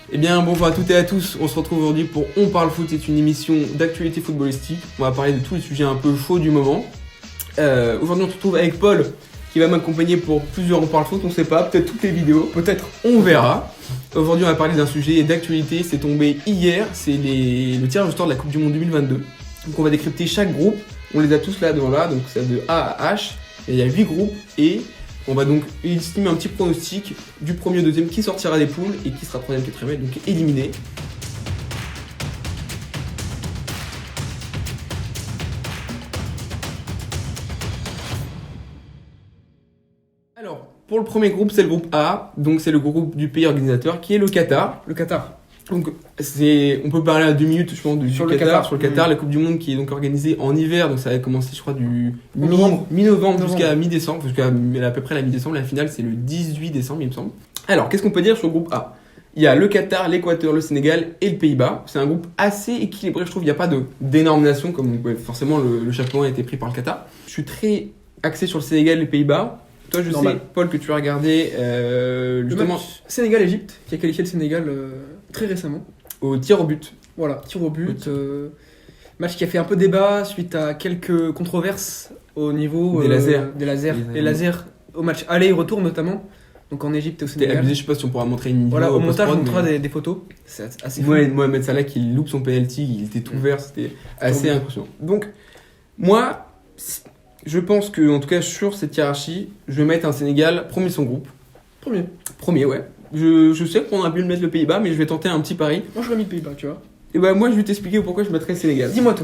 Eh bien, bonjour à toutes et à tous, on se retrouve aujourd'hui pour On parle foot, c'est une émission d'actualité footballistique. On va parler de tous les sujets un peu chauds du moment. Aujourd'hui, on se retrouve avec Paul, qui va m'accompagner pour plusieurs On parle foot, on sait pas, peut-être toutes les vidéos, peut-être on verra. Aujourd'hui, on va parler d'un sujet d'actualité, c'est tombé hier, c'est le tirage au sort de la Coupe du Monde 2022. Donc on va décrypter chaque groupe, on les a tous là devant là, donc c'est de A à H, et il y a 8 groupes, et on va donc estimer un petit pronostic du premier au deuxième qui sortira des poules et qui sera troisième, quatrième, donc éliminé. Alors, pour le premier groupe, c'est le groupe A, donc c'est le groupe du pays organisateur qui est le Qatar. Le Qatar. Donc on peut parler à 2 minutes je pense sur le Qatar, la Coupe du Monde qui est donc organisée en hiver, donc ça va commencer je crois du mi-novembre jusqu'à mi-décembre, jusqu'à à peu près la mi-décembre, la finale c'est le 18 décembre il me semble. Alors qu'est-ce qu'on peut dire sur le groupe A ? Il y a le Qatar, l'Équateur, le Sénégal et le Pays-Bas. C'est un groupe assez équilibré, je trouve, il n'y a pas d'énormes nations, comme forcément le chapeau a été pris par le Qatar. Je suis très axé sur le Sénégal et les Pays-Bas. Toi, je sais, Paul, que tu as regardé justement Sénégal-Égypte, qui a qualifié le Sénégal très récemment. Au tir au but. Voilà, tir au but. Match qui a fait un peu débat suite à quelques controverses au niveau des lasers au match aller et retour notamment. Donc en Égypte et au Sénégal. T'es abusé, je sais pas si on pourra montrer une vidéo. Voilà, au montage, on montrera des photos. C'est assez fou. Mohamed Salah qui loupe son penalty, il était tout vert, c'était assez impressionnant. Donc, moi, je pense que, en tout cas, sur cette hiérarchie, je vais mettre un Sénégal premier de son groupe. Premier, ouais. Je sais qu'on a pu le mettre le Pays-Bas, mais je vais tenter un petit pari. Moi, j'aurais mis le Pays-Bas, tu vois. Et bah, moi, je vais t'expliquer pourquoi je mettrais le Sénégal. Dis-moi tout.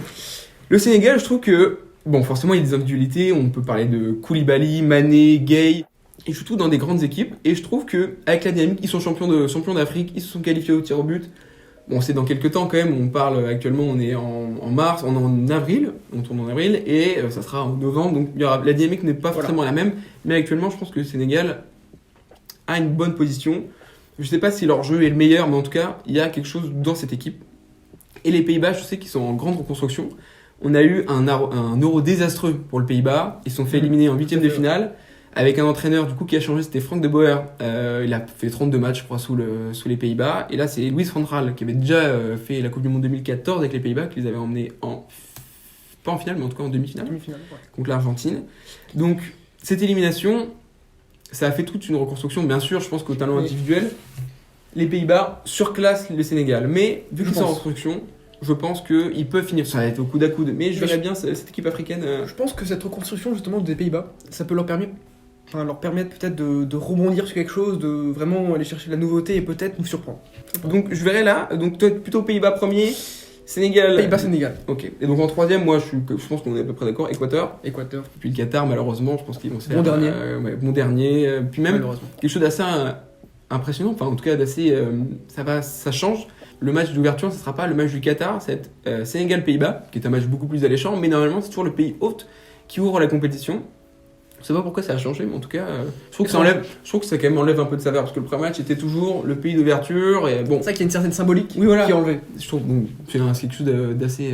Le Sénégal, je trouve que, bon, forcément, il y a des individualités. On peut parler de Koulibaly, Mané, Gueye. Ils jouent tous dans des grandes équipes. Et je trouve que, avec la dynamique, ils sont champions d'Afrique. Ils se sont qualifiés au tir au but. Bon, c'est dans quelques temps quand même, on parle actuellement, on est en mars, on est en avril, on tourne en avril, et ça sera en novembre, donc la dynamique n'est pas forcément la même, mais actuellement je pense que le Sénégal a une bonne position. Je sais pas si leur jeu est le meilleur, mais en tout cas, il y a quelque chose dans cette équipe. Et les Pays-Bas, je sais qu'ils sont en grande reconstruction. On a eu un euro désastreux pour le Pays-Bas, ils se sont fait éliminer en huitième de finale. Avec un entraîneur du coup qui a changé, c'était Frank de Boer. Il a fait 32 matchs je crois sous les Pays-Bas. Et là c'est Louis van Gaal qui avait déjà fait la Coupe du Monde 2014 avec les Pays-Bas, qui les avait emmenés pas en finale mais en tout cas en demi-finale, contre l'Argentine. Donc cette élimination, ça a fait toute une reconstruction. Bien sûr, je pense qu'au talent individuel, les Pays-Bas surclassent le Sénégal. Mais vu qu'ils sont en reconstruction, je pense qu'ils peuvent finir. Ça va être au coude à coude. Mais je verrais bien cette équipe africaine. Je pense que cette reconstruction justement des Pays-Bas, ça peut leur permettre peut-être de rebondir sur quelque chose, de vraiment aller chercher de la nouveauté et peut-être nous surprendre. Donc je verrai là, donc toi plutôt Pays-Bas premier, Sénégal. Sénégal. Ok. Et donc en troisième, moi je pense qu'on est à peu près d'accord, Équateur. Puis le Qatar, malheureusement, je pense qu'ils vont se faire. Bon dernier. Puis même quelque chose d'assez impressionnant, enfin en tout cas d'assez. Ça change. Le match d'ouverture, ce ne sera pas le match du Qatar, ça va être Sénégal-Pays-Bas, qui est un match beaucoup plus alléchant, mais normalement c'est toujours le pays hôte qui ouvre la compétition. Je sais pas pourquoi ça a changé, mais en tout cas, je trouve que ça quand même enlève un peu de saveur, parce que le premier match était toujours le pays d'ouverture, et bon. C'est ça qu'il y a une certaine symbolique qui est enlevée. Je trouve c'est quelque chose d'assez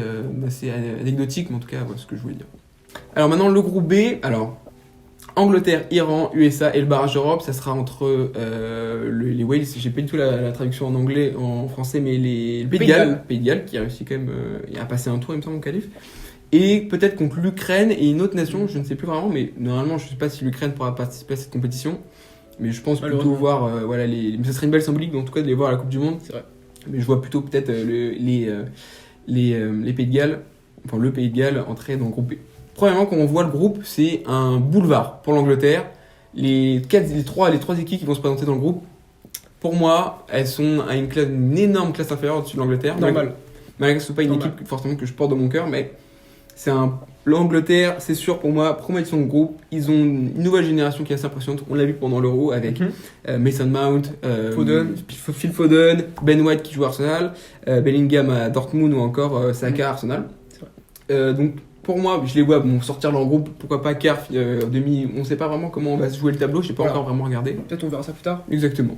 anecdotique, mais en tout cas, voilà ce que je voulais dire. Alors maintenant, le groupe B, Angleterre, Iran, USA et le barrage d'Europe, ça sera entre les Wales, j'ai pas du tout la traduction en anglais, en français, mais le Pays de Galles, qui a réussi quand même à passer un tour, il me semble, en qualif. Et peut-être contre l'Ukraine et une autre nation, je ne sais plus vraiment, mais normalement je ne sais pas si l'Ukraine pourra participer à cette compétition. Mais je pense plutôt voir, mais ça serait une belle symbolique, en tout cas de les voir à la Coupe du Monde. C'est vrai. Mais je vois plutôt peut-être les Pays de Galles, enfin le Pays de Galles entrer dans le groupe B. Premièrement, quand on voit le groupe, c'est un boulevard pour l'Angleterre. Les trois équipes qui vont se présenter dans le groupe, pour moi, elles sont à une énorme classe inférieure au-dessus de l'Angleterre. Normal. Malgré que ce soit pas une équipe forcément que je porte dans mon cœur, mais l'Angleterre, c'est sûr pour moi, première édition de groupe, ils ont une nouvelle génération qui est assez impressionnante. On l'a vu pendant l'Euro avec Mason Mount, Phil Foden, Ben White qui joue à Arsenal, Bellingham à Dortmund ou encore Saka à Arsenal. Donc pour moi, je les vois sortir leur groupe, pourquoi pas quart, demi, on ne sait pas vraiment comment on va se jouer le tableau, je n'ai pas encore vraiment regardé. Peut-être on verra ça plus tard. Exactement.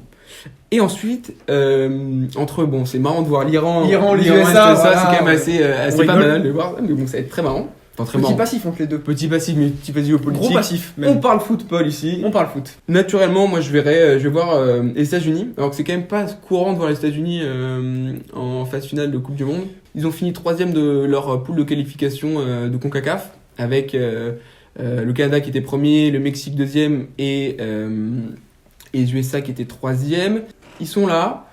Et ensuite, c'est marrant de voir l'Iran, les USA, USA, c'est quand même assez pas banal de voir, mais bon, ça va être très marrant. Enfin, très Petit marrant. passif entre les deux. Petit passif, mais petit passif politique. Gros passif, On même. parle football ici. On parle foot. Naturellement, moi je vais voir les États-Unis, alors que c'est quand même pas courant de voir les États-Unis en phase finale de Coupe du Monde. Ils ont fini 3e de leur poule de qualification de CONCACAF, avec le Canada qui était premier, le Mexique 2e et les USA qui étaient 3e. Ils sont là,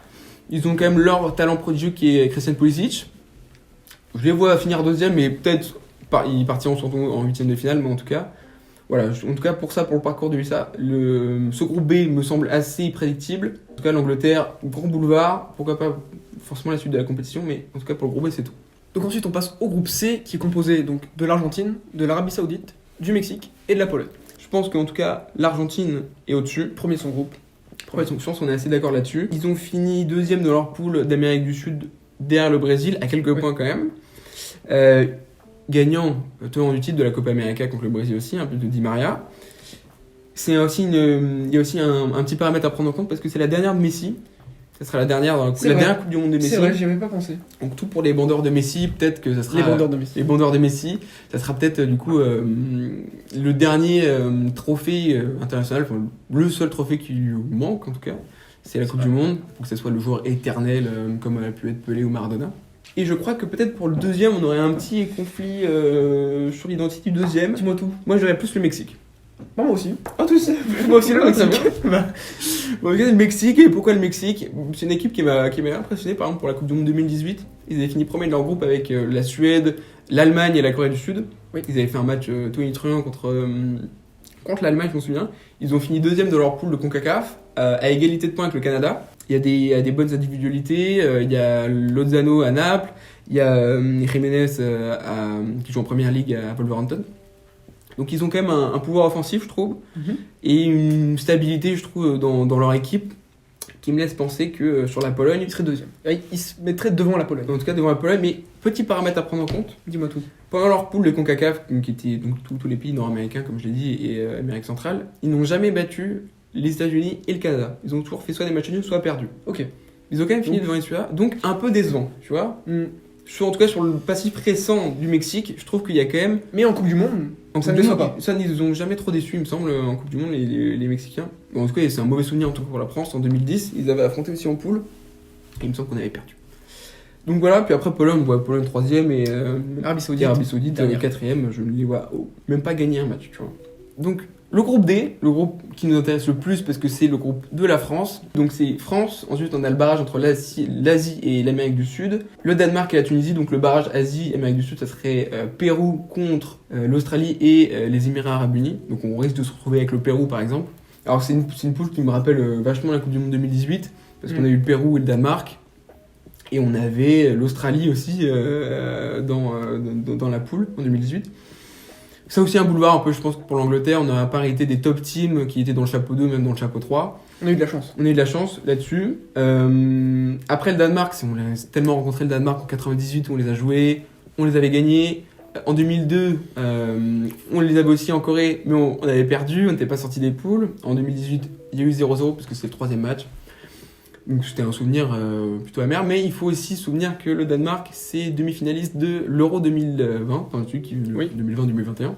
ils ont quand même leur talent prodigieux qui est Christian Pulisic. Je les vois finir 2e, mais peut-être ils partiront surtout en 8e de finale, mais en tout cas. Voilà, en tout cas pour le parcours de l'USA, ce groupe B me semble assez prédictible. En tout cas l'Angleterre, grand boulevard, pourquoi pas forcément la suite de la compétition, mais en tout cas pour le groupe B c'est tout. Donc ensuite on passe au groupe C qui est composé donc de l'Argentine, de l'Arabie Saoudite, du Mexique et de la Pologne. Je pense qu'en tout cas l'Argentine est au-dessus. Premier de son groupe. Ouais, je pense qu'on est assez d'accord là-dessus. Ils ont fini 2e de leur poule d'Amérique du Sud derrière le Brésil, à quelques points quand même. Gagnant tenant du titre de la Copa América contre le Brésil aussi, un peu de Di Maria. Il y a aussi un petit paramètre à prendre en compte parce que c'est la dernière de Messi. Ça sera la dernière dernière Coupe du Monde de Messi. C'est vrai, j'y avais pas pensé. Donc tout pour les bandeurs de Messi, peut-être que ça sera... Les bandeurs de Messi. Les bandeurs de Messi, ça sera peut-être du coup le dernier trophée international, enfin, le seul trophée qui lui manque en tout cas. C'est la Coupe du Monde, pour que ce soit le joueur éternel comme a pu être Pelé ou Maradona. Et je crois que peut-être pour le deuxième, on aurait un petit conflit sur l'identité du deuxième. Dis-moi tout. Moi, j'aurais plus le Mexique. Bah, moi aussi. Ah, tu sais, moi aussi le Mexique. Bon, regarde le Mexique, et pourquoi le Mexique? C'est une équipe qui m'a impressionné, par exemple, pour la Coupe du Monde 2018. Ils avaient fini premier de leur groupe avec la Suède, l'Allemagne et la Corée du Sud. Oui. Ils avaient fait un match tonitruant contre l'Allemagne, je m'en souviens. Ils ont fini 2e de leur poule de CONCACAF, à égalité de points avec le Canada. Il y a des bonnes individualités, il y a Lozano à Naples, il y a Jiménez qui joue en première ligue à Wolverhampton. Donc ils ont quand même un pouvoir offensif, je trouve, et une stabilité, je trouve, dans leur équipe qui me laisse penser que sur la Pologne... Il serait deuxième. Il se mettrait devant la Pologne. En tout cas devant la Pologne, mais petit paramètre à prendre en compte. Dis-moi tout. Pendant leur poule de CONCACAF, qui étaient donc tous les pays nord-américains, comme je l'ai dit, et Amérique centrale, ils n'ont jamais battu les États-Unis et le Canada. Ils ont toujours fait soit des matchs nuls, soit perdus. Ok. Ils ont quand même fini devant les USA, donc un peu décevant, tu vois. En tout cas, sur le passif récent du Mexique, je trouve qu'il y a quand même... Mais en Coupe du Monde, ça ne déçoit pas. Ça, ils nous ont jamais trop déçus, il me semble, en Coupe du Monde, les Mexicains. Bon, en tout cas, c'est un mauvais souvenir en tout cas pour la France. En 2010, ils avaient affronté aussi en poule, et il me semble qu'on avait perdu. Donc voilà, puis après Pologne, on voit Pologne 3e et Arabie Saoudite, Arabie Saoudite 4e, je ne les vois même pas gagner un match, tu vois. Donc le groupe D, le groupe qui nous intéresse le plus parce que c'est le groupe de la France. Donc c'est France, ensuite on a le barrage entre l'Asie et l'Amérique du Sud. Le Danemark et la Tunisie, donc le barrage Asie-Amérique du Sud, ça serait Pérou contre l'Australie et les Émirats Arabes Unis. Donc on risque de se retrouver avec le Pérou par exemple. Alors c'est une poule qui me rappelle vachement la Coupe du Monde 2018 parce qu'on a eu le Pérou et le Danemark. Et on avait l'Australie aussi dans la poule en 2018. C'est aussi un boulevard un peu, je pense, pour l'Angleterre. On a pas arrêté des top teams qui étaient dans le chapeau 2, même dans le chapeau 3. On a eu de la chance. On a eu de la chance là-dessus. Après le Danemark, on a tellement rencontré le Danemark en 98 où on les a joués, on les avait gagnés. En 2002, on les avait aussi en Corée, mais on avait perdu, on n'était pas sorti des poules. En 2018, il y a eu 0-0 parce que c'est le troisième match. Donc c'était un souvenir plutôt amer, mais il faut aussi se souvenir que le Danemark, c'est demi-finaliste de l'Euro 2020, enfin celui qui 2020-2021.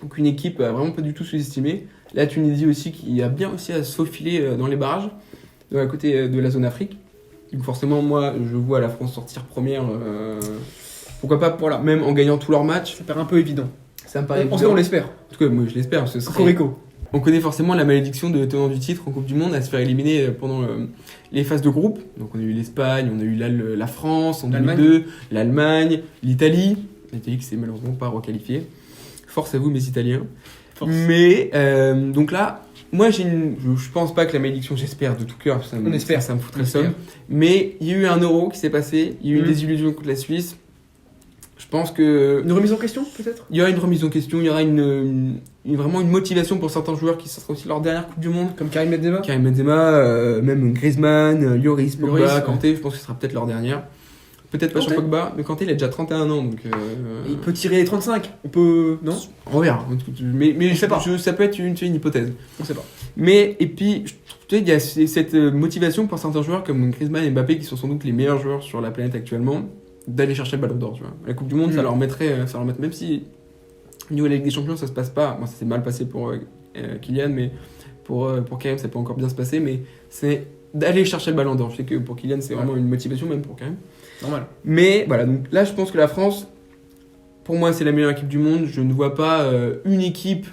Donc une équipe vraiment pas du tout sous-estimée. La Tunisie aussi, qui a bien aussi à se faufiler dans les barrages, de la côté de la zone Afrique. Donc forcément, moi, je vois la France sortir première. Pourquoi pas, voilà, même en gagnant tous leurs matchs. Ça paraît un peu évident. Ça me paraît on l'espère. En tout cas, moi, je l'espère. Ce serait... Corico. On connaît forcément la malédiction de tenant du titre en Coupe du Monde à se faire éliminer pendant les phases de groupe. Donc on a eu l'Espagne, on a eu la France en 2002, l'Allemagne, l'Italie. L'Italie qui s'est malheureusement pas requalifiée. Force à vous mes Italiens. Force. Mais donc là, moi je pense pas que la malédiction, j'espère de tout cœur, ça me foutrait le somme. Mais il y a eu un Euro qui s'est passé, il y a eu une désillusion contre la Suisse. Je pense que... Une remise en question, peut-être ? Il y aura une remise en question, il y aura vraiment une motivation pour certains joueurs qui sera aussi leur dernière Coupe du Monde. Comme Karim Benzema, même Griezmann, Lloris, Pogba, Kanté, je pense que ce sera peut-être leur dernière. Peut-être pas sur Pogba, mais Kanté il a déjà 31 ans, donc... Il peut tirer les 35, on peut... Non ? On verra. Mais je sais pas. Ça peut être une hypothèse. On sait pas. Mais, et puis, tu sais, il y a cette motivation pour certains joueurs comme Griezmann et Mbappé, qui sont sans doute les meilleurs joueurs sur la planète actuellement, d'aller chercher le ballon d'or, tu vois. La Coupe du Monde, ça leur mettrait, même si Au niveau de la Ligue des Champions, ça se passe pas. Bon, ça s'est mal passé pour Kylian, mais pour Karim, ça peut encore bien se passer. Mais c'est d'aller chercher le ballon d'or. Je sais que pour Kylian, c'est vraiment une motivation, même pour Karim. Normal. Mais voilà, donc là, je pense que la France, pour moi, c'est la meilleure équipe du monde. Je ne vois pas une équipe,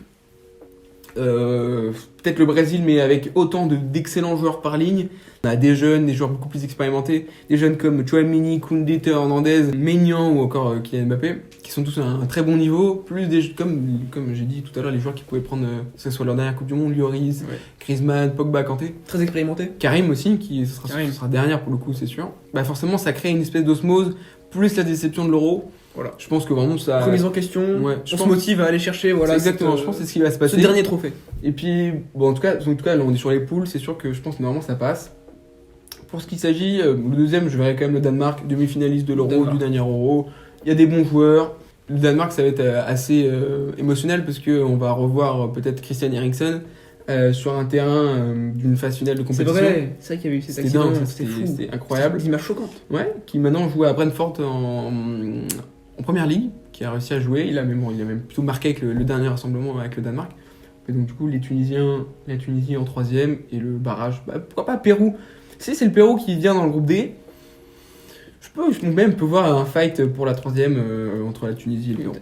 peut-être le Brésil, mais avec autant d'excellents joueurs par ligne. On a des jeunes, des joueurs beaucoup plus expérimentés, des jeunes comme Tchouaméni, Koundé, Théo Hernandez, Maignan ou encore Kylian Mbappé, qui sont tous à un très bon niveau, plus comme j'ai dit tout à l'heure, les joueurs qui pouvaient prendre, que ce soit leur dernière Coupe du Monde, Lloris, Griezmann, Pogba, Kanté. Très expérimenté. Karim aussi, ce sera dernière pour le coup, c'est sûr. Bah forcément, ça crée une espèce d'osmose, plus la déception de l'Euro. Voilà, je pense que vraiment ça. Remise en question, on se motive à aller chercher. Voilà, exactement, je pense que c'est ce qui va se passer. Ce dernier trophée. Et puis, bon, en tout cas, là, on est sur les poules, c'est sûr que je pense que normalement ça passe. Pour ce qu'il s'agit, le deuxième, je verrai quand même le Danemark, demi-finaliste de l'Euro, du dernier Euro. Il y a des bons joueurs. Le Danemark, ça va être assez émotionnel parce qu'on va revoir peut-être Christian Eriksen sur un terrain d'une phase finale de compétition. C'est vrai qu'il y avait eu cet c'était accident, dingue, c'était c'était incroyable. Des images choquantes. Ouais, qui maintenant joue à Brentford en première ligue, qui a réussi à jouer. Il a même plutôt marqué avec le dernier rassemblement avec le Danemark. Et donc du coup, la Tunisie en troisième et le barrage. Bah, pourquoi pas Pérou? Si c'est le Pérou qui vient dans le groupe D, je même peux voir un fight pour la troisième entre la Tunisie et le Pérou.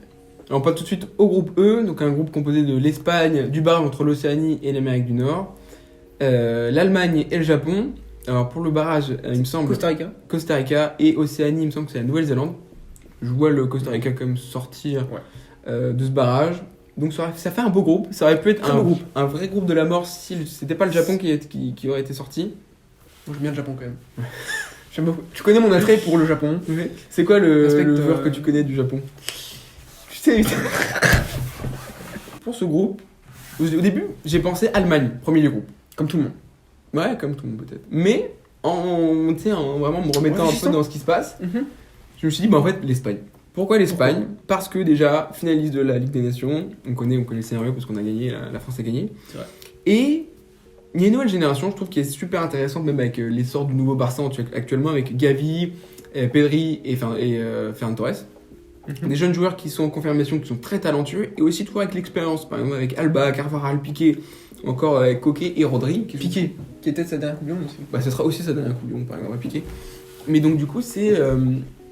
Alors on passe tout de suite au groupe E, donc un groupe composé de l'Espagne, du barrage entre l'Océanie et l'Amérique du Nord, l'Allemagne et le Japon. Alors pour le barrage, il me semble Costa Rica et Océanie, il me semble que c'est la Nouvelle-Zélande. Je vois le Costa Rica comme sortir de ce barrage. Donc ça fait un beau groupe. Ça aurait pu être un vrai groupe de la mort si c'était pas le Japon qui aurait été sorti. Moi j'aime bien le Japon quand même. J'aime beaucoup. Tu connais mon attrait pour le Japon. C'est quoi le joueur que tu connais du Japon? Tu sais. Pour ce groupe, au début, j'ai pensé Allemagne, premier du groupe. Comme tout le monde. Ouais, comme tout le monde peut-être. Mais en vraiment me remettant un peu dans ce qui se passe, je me suis dit, bah en fait, l'Espagne. Pourquoi l'Espagne? Parce que déjà, finaliste de la Ligue des Nations, on connaît le scénario parce qu'on a gagné, la France a gagné. C'est vrai. Et il y a une nouvelle génération, je trouve, qui est super intéressante, même avec l'essor du nouveau Barça actuellement, avec Gavi, Pedri et Ferran Torres. Des jeunes joueurs qui sont en confirmation, qui sont très talentueux, et aussi toujours avec l'expérience, par exemple avec Alba, Carvajal, Piqué, encore avec Koké et Rodri. Piqué, qui était sa dernière Coupe du Monde aussi. Bah, ce sera aussi sa dernière Coupe du Monde, par exemple, à Piqué. Mais donc, du coup, c'est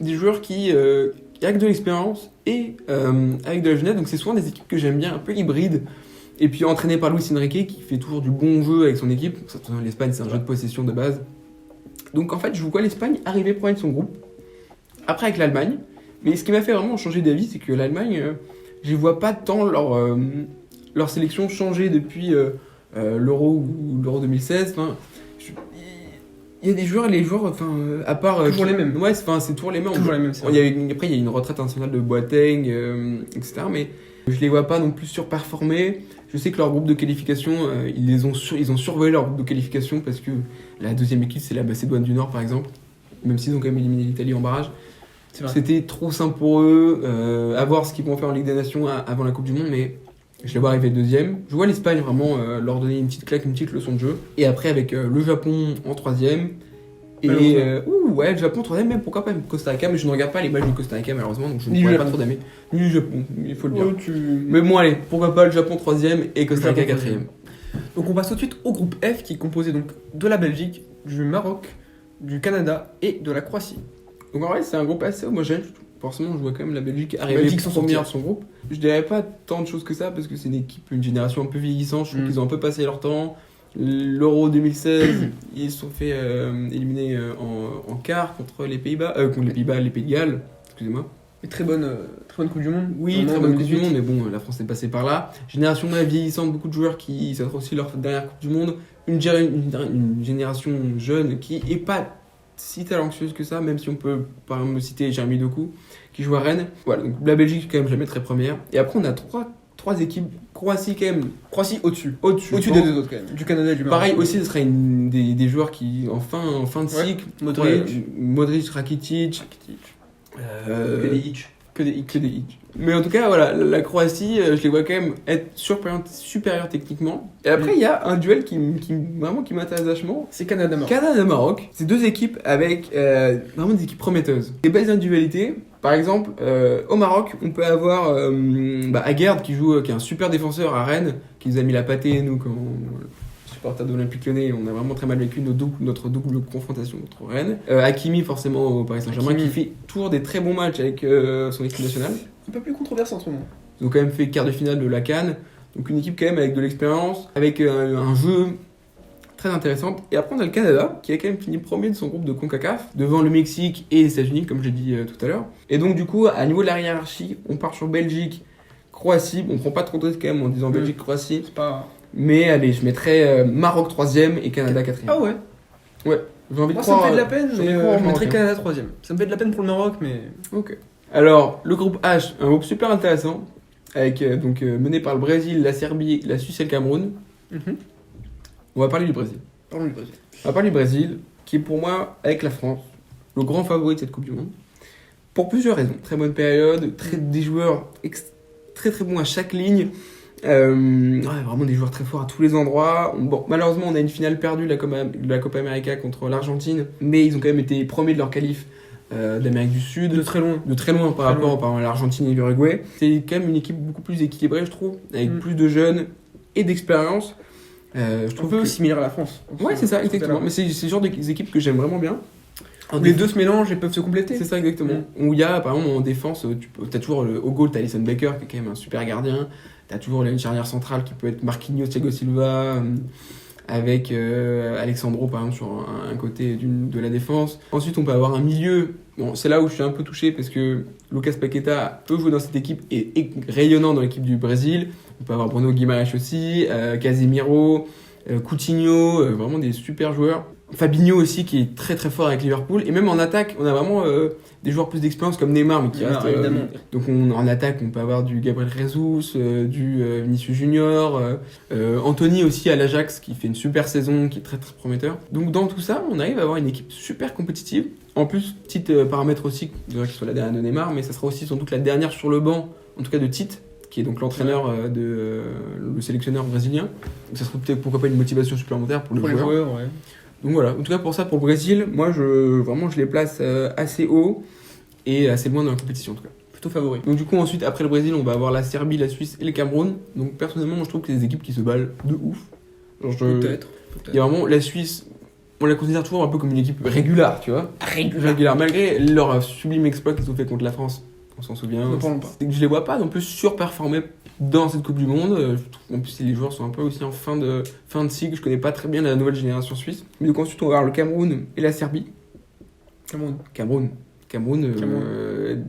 des joueurs qui avec de l'expérience et avec de la jeunesse, donc c'est souvent des équipes que j'aime bien, un peu hybrides. Et puis entraîné par Luis Enrique qui fait toujours du bon jeu avec son équipe. L'Espagne, c'est un jeu de possession de base. Donc en fait, je vois l'Espagne arriver premier de son groupe. Après avec l'Allemagne. Mais ce qui m'a fait vraiment changer d'avis, c'est que l'Allemagne, je ne vois pas tant leur sélection changer depuis l'Euro ou l'Euro 2016. Il y a des joueurs, à part... toujours les mêmes. Ouais, c'est toujours les mêmes. Toujours les mêmes. Après, il y a une retraite internationale de Boateng, etc. Mais je les vois pas non plus surperformer. Je sais que leur groupe de qualification, ils ont survolé leur groupe de qualification parce que la deuxième équipe, c'est la Macédoine du Nord, par exemple. Même s'ils ont quand même éliminé l'Italie en barrage. C'était trop simple pour eux. À voir ce qu'ils vont faire en Ligue des Nations avant la Coupe du Monde, mais je les vois arriver deuxième. Je vois l'Espagne vraiment leur donner une petite claque, une petite leçon de jeu. Et après, avec le Japon en troisième. Et le Japon troisième, même pourquoi pas même Costa Rica, mais je ne regarde pas les matchs du Costa Rica malheureusement, donc je ne pourrais pas trop d'aimer. Ni le Japon, il faut le dire. Mais bon, allez, pourquoi pas le Japon troisième et Costa Rica quatrième. Donc on passe tout de suite au groupe F qui est composé donc de la Belgique, du Maroc, du Canada et de la Croatie. Donc en vrai, c'est un groupe assez homogène. Forcément, je vois quand même la Belgique arriver première de son groupe. Je dirais pas tant de choses que ça parce que c'est une génération un peu vieillissante. Je trouve qu'ils ont un peu passé leur temps. L'Euro 2016, ils se sont fait éliminer en quart contre les Pays-Bas, les Pays de Galles, excusez-moi. Mais très bonne Coupe du Monde. Oui, très bonne Coupe du Monde, mais bon, la France est passée par là. Génération vieillissante, beaucoup de joueurs qui ça sera aussi leur dernière Coupe du Monde. Une génération jeune qui est pas si talentueuse que ça, même si on peut par exemple citer Jeremy Doku qui joue à Rennes. Voilà, donc la Belgique quand même je la mettrais première. Et après on a trois équipes. Croatie quand même. Croatie au-dessus des deux autres quand même. Du Canada et du Maroc. Pareil aussi, ce serait des joueurs qui en fin de cycle. Modric, Rakitic. Que des hicks. Que des hicks. Mais en tout cas, voilà, la Croatie, je les vois quand même être supérieurs techniquement. Et après, il y a un duel qui m'intéresse vachement. C'est Canada-Maroc. Canada-Maroc, c'est deux équipes avec vraiment des équipes prometteuses. Des belles individualités. Par exemple, au Maroc, on peut avoir Aguerd qui est un super défenseur à Rennes, qui nous a mis la pâtée, nous, quand supporters de l'Olympique Lyonnais, on a vraiment très mal vécu notre double confrontation contre Rennes. Hakimi, forcément, au Paris Saint-Germain, qui fait toujours des très bons matchs avec son équipe nationale. Un peu plus controversé en ce moment. Ils ont quand même fait quart de finale de la CAN. Donc une équipe quand même avec de l'expérience, avec un jeu très intéressant. Et après on a le Canada, qui a quand même fini premier de son groupe de CONCACAF, devant le Mexique et les États-Unis, comme j'ai dit tout à l'heure. Et donc du coup, à niveau de la hiérarchie, on part sur Belgique, Croatie. On prend pas trop de risques quand même en disant Belgique, Croatie. C'est pas... Mais allez, je mettrais Maroc 3ème et Canada 4ème. Ah ouais. Ouais, j'ai envie de Moi, croire. ça me fait de la peine, mais je mettrais Marocain. Canada 3ème. Ça me fait de la peine pour le Maroc, mais... Ok. Alors, le groupe H, un groupe super intéressant, avec mené par le Brésil, la Serbie, la Suisse et le Cameroun. On va parler du Brésil. Parlons du Brésil. On va parler du Brésil, qui est pour moi, avec la France, le grand favori de cette Coupe du Monde. Pour plusieurs raisons. Très bonne période, des joueurs très très bons à chaque ligne. Vraiment des joueurs très forts à tous les endroits. Bon, malheureusement, on a une finale perdue de la Copa América contre l'Argentine, mais ils ont quand même été premiers de leur qualif d'Amérique du Sud. De très loin. De très loin par rapport à l'Argentine et l'Uruguay. C'est quand même une équipe beaucoup plus équilibrée, je trouve, avec plus de jeunes et d'expérience. Je trouve un peu similaire à la France. Ouais, c'est ça, exactement. Mais c'est le genre d'équipe que j'aime vraiment bien. Où les deux se mélangent et peuvent se compléter. C'est ça, exactement. Où il y a, par exemple, en défense, t'as toujours au goal, t'as Alisson Becker, qui est quand même un super gardien. T'as toujours une charnière centrale qui peut être Marquinhos, Thiago Silva, avec Alexandro, par exemple, sur un côté de la défense. Ensuite, on peut avoir un milieu. Bon, c'est là où je suis un peu touché, parce que Lucas Paqueta peut jouer dans cette équipe et est rayonnant dans l'équipe du Brésil. On peut avoir Bruno Guimaraes aussi, Casemiro, Coutinho, vraiment des super joueurs. Fabinho aussi, qui est très très fort avec Liverpool. Et même en attaque, on a vraiment des joueurs plus d'expérience comme Neymar, mais qui reste... évidemment. Donc en attaque, on peut avoir du Gabriel Jesus, du Vinicius Junior, Anthony aussi à l'Ajax, qui fait une super saison, qui est très très prometteur. Donc dans tout ça, on arrive à avoir une équipe super compétitive. En plus, petit paramètre aussi, je dirais que ce soit la dernière de Neymar, mais ça sera aussi sans doute la dernière sur le banc, en tout cas de Tite, qui est donc l'entraîneur le sélectionneur brésilien. Donc ça sera peut-être pourquoi pas une motivation supplémentaire pour les joueurs. Ouais. Donc voilà, en tout cas pour ça, pour le Brésil, moi je les place assez haut et assez loin dans la compétition en tout cas. Plutôt favori. Donc du coup ensuite, après le Brésil, on va avoir la Serbie, la Suisse et le Cameroun. Donc personnellement, moi je trouve que c'est des équipes qui se valent de ouf. Peut-être. Il y a vraiment la Suisse, on la considère toujours un peu comme une équipe régulière, tu vois. Régulière, malgré leur sublime exploit qu'ils ont fait contre la France. On s'en souvient. Ne parlons pas. Je les vois pas non plus surperformer dans cette Coupe du Monde. En plus, les joueurs sont un peu aussi en fin de cycle. Je connais pas très bien la nouvelle génération suisse. Mais donc ensuite, on va avoir le Cameroun et la Serbie. Cameroun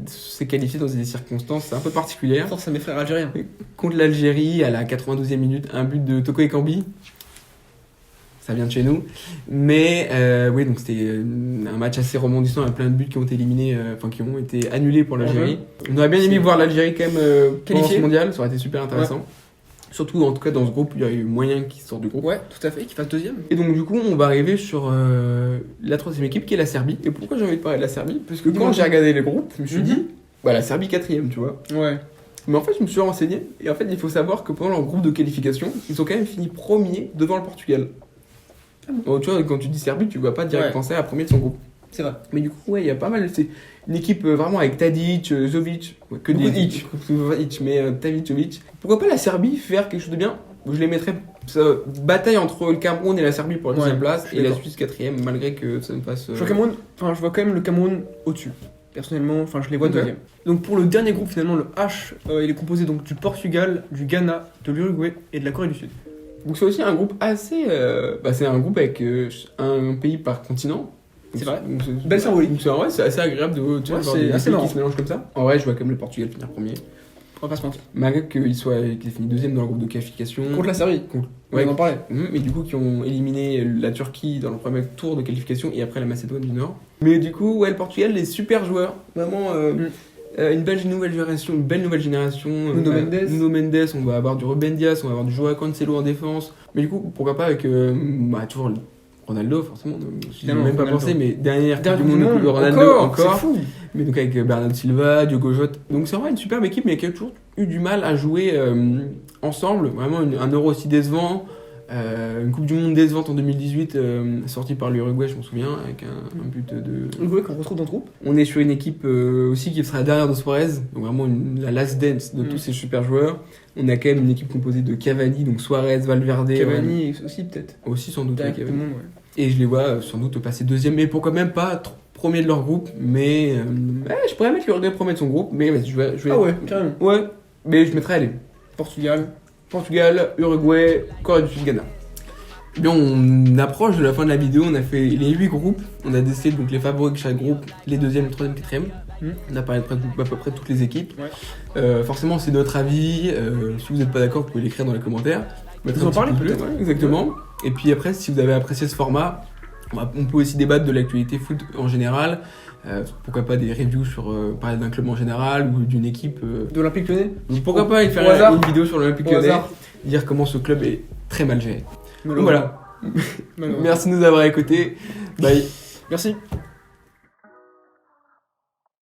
s'est qualifié dans des circonstances un peu particulières. Force à mes frères algériens. Contre l'Algérie, à la 92e minute, un but de Toko Ekambi. Ça vient de chez nous. Mais oui, donc c'était un match assez rebondissant avec plein de buts qui ont été éliminés, qui ont été annulés pour l'Algérie. On aurait bien aimé voir l'Algérie quand même qualifiée ce mondial, ça aurait été super intéressant. Ouais. Surtout en tout cas dans ce groupe, il y a eu moyen qu'ils sortent du groupe. Ouais, tout à fait, qu'ils fassent deuxième. Et donc du coup, on va arriver sur la troisième équipe qui est la Serbie. Et pourquoi j'ai envie de parler de la Serbie? Parce que quand j'ai regardé les groupes, je me suis dit, la Serbie 4ème, tu vois. Ouais. Mais en fait, je me suis renseigné. Et en fait, il faut savoir que pendant leur groupe de qualification, ils ont quand même fini premier devant le Portugal. Donc, tu vois, quand tu dis Serbie, tu vas pas direct penser à premier de son groupe. C'est vrai. Mais du coup, il y a pas mal. C'est une équipe vraiment avec Tadic, Jovic, que des Hitch, mais Tadic, Jovic. Pourquoi pas la Serbie faire quelque chose de bien? Je les mettrais bataille entre le Cameroun et la Serbie pour la deuxième place et la Suisse 4ème, malgré que ça me fasse. Je vois quand même le Cameroun au-dessus. Personnellement, je les vois deuxième. Donc pour le dernier groupe, finalement, le H, il est composé donc du Portugal, du Ghana, de l'Uruguay et de la Corée du Sud. Donc c'est aussi un groupe assez... c'est un groupe avec un pays par continent. C'est vrai. Belle symbolique. C'est assez agréable de voir des pays qui se mélangent comme ça. En vrai, je vois quand même le Portugal finir premier. On va pas se mentir. Malgré qu'il ait fini deuxième dans le groupe de qualification. Contre la Serbie. On en parlait. Mais du coup, qui ont éliminé la Turquie dans le premier tour de qualification et après la Macédoine du Nord. Mais du coup, le Portugal, les super joueurs. Vraiment... une belle nouvelle génération. Nuno Mendes, on va avoir du Ruben Dias, on va avoir du Joao Cancelo en défense. Mais du coup, pourquoi pas avec toujours Ronaldo, forcément. Je n'ai Évidemment, même pas Ronaldo. pensé, mais dernière Dernière Coupe du Monde, Ronaldo encore. C'est fou. Mais donc avec Bernardo Silva, Diogo Jota. Donc c'est vraiment une superbe équipe, mais qui a toujours eu du mal à jouer ensemble. Vraiment un Euro aussi décevant. Une Coupe du Monde décevante en 2018, sortie par l'Uruguay, je m'en souviens, avec un but de. Uruguay qu'on retrouve dans le groupe. On est sur une équipe aussi qui sera derrière de Suarez, donc vraiment la last dance de tous ces super joueurs. On a quand même une équipe composée de Cavani, donc Suarez, Valverde. Cavani aussi peut-être. Aussi sans doute. Tac, Cavani. tout le monde, ouais. Et je les vois sans doute passer deuxième, mais pourquoi même pas premier de leur groupe. Mais je pourrais mettre l'Uruguay premier de son groupe, mais vas-y, je vais. Ah ouais, carrément. Ouais, mais je mettrais, allez, Portugal. Portugal, Uruguay, Corée du Sud, Ghana. Eh bien, on approche de la fin de la vidéo, on a fait les 8 groupes, on a décidé donc les favoris de chaque groupe, les deuxièmes, les troisièmes, quatrièmes. On a parlé à peu près de toutes les équipes. Ouais. Forcément, c'est notre avis. Si vous n'êtes pas d'accord, vous pouvez l'écrire dans les commentaires. Vous en parlez plus. Exactement. Et puis après, si vous avez apprécié ce format, on peut aussi débattre de l'actualité foot en général. Pourquoi pas des reviews sur parler d'un club en général ou d'une équipe. De l'Olympique Lyonnais. Pourquoi pas faire une vidéo sur l'Olympique Lyonnais, hasard. dire comment ce club est très mal géré. Donc Malheureusement. voilà. Merci de nous avoir écoutés. Bye. Merci.